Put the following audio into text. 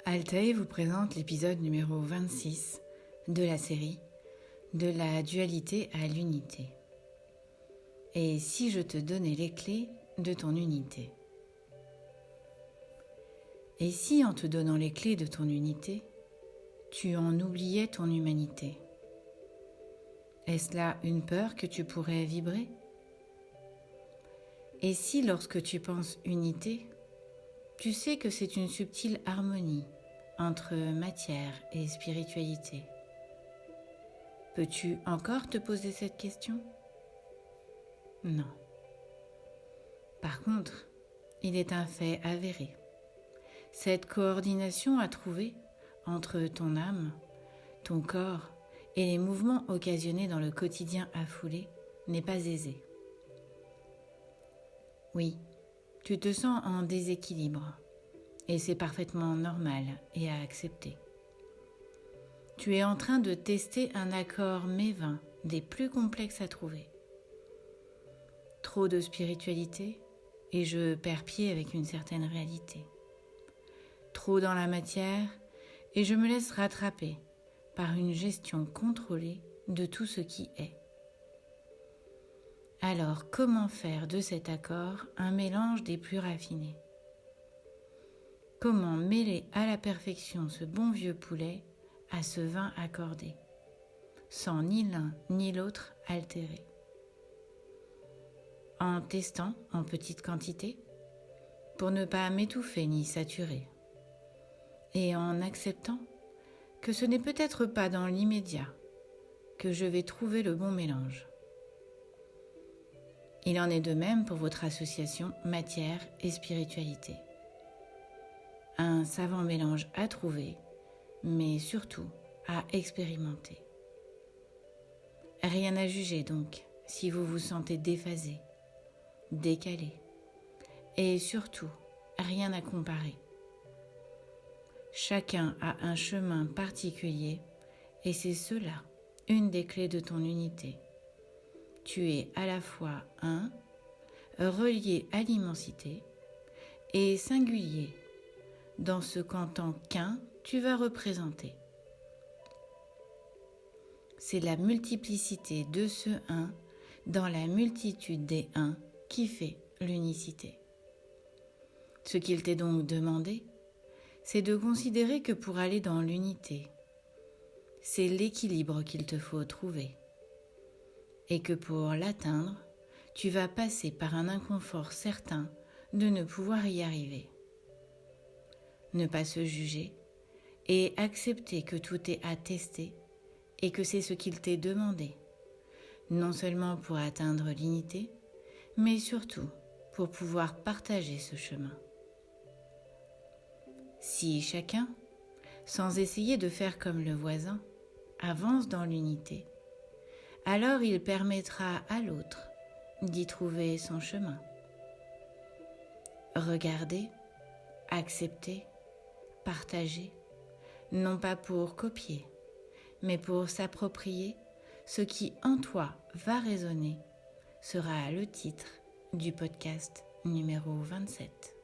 Altaï vous présente l'épisode numéro 26 de la série De la dualité à l'unité. Et si je te donnais les clés de ton unité? Et si en te donnant les clés de ton unité, tu en oubliais ton humanité? Est-ce là une peur que tu pourrais vibrer? Et si lorsque tu penses unité, tu sais que c'est une subtile harmonie entre matière et spiritualité? Peux-tu encore te poser cette question? Non. Par contre, il est un fait avéré. Cette coordination à trouver entre ton âme, ton corps et les mouvements occasionnés dans le quotidien affolé n'est pas aisée. Oui, tu te sens en déséquilibre et c'est parfaitement normal et à accepter. Tu es en train de tester un accord mévin des plus complexes à trouver. Trop de spiritualité et je perds pied avec une certaine réalité. Trop dans la matière et je me laisse rattraper par une gestion contrôlée de tout ce qui est. Alors comment faire de cet accord un mélange des plus raffinés? Comment mêler à la perfection ce bon vieux poulet à ce vin accordé, sans ni l'un ni l'autre altérer? En testant en petite quantité, pour ne pas m'étouffer ni saturer, et en acceptant que ce n'est peut-être pas dans l'immédiat que je vais trouver le bon mélange. Il en est de même pour votre association matière et spiritualité. Un savant mélange à trouver, mais surtout à expérimenter. Rien à juger donc si vous vous sentez déphasé, décalé, et surtout rien à comparer. Chacun a un chemin particulier et c'est cela, une des clés de ton unité. Tu es à la fois un, relié à l'immensité, et singulier dans ce qu'en tant qu'un, tu vas représenter. C'est la multiplicité de ce un dans la multitude des uns qui fait l'unicité. Ce qu'il t'est donc demandé, c'est de considérer que pour aller dans l'unité, c'est l'équilibre qu'il te faut trouver, et que pour l'atteindre, tu vas passer par un inconfort certain de ne pouvoir y arriver. Ne pas se juger et accepter que tout est à tester et que c'est ce qu'il t'est demandé, non seulement pour atteindre l'unité, mais surtout pour pouvoir partager ce chemin. Si chacun, sans essayer de faire comme le voisin, avance dans l'unité, alors il permettra à l'autre d'y trouver son chemin. Regarder, accepter, partager, non pas pour copier, mais pour s'approprier ce qui en toi va résonner, sera le titre du podcast numéro 27.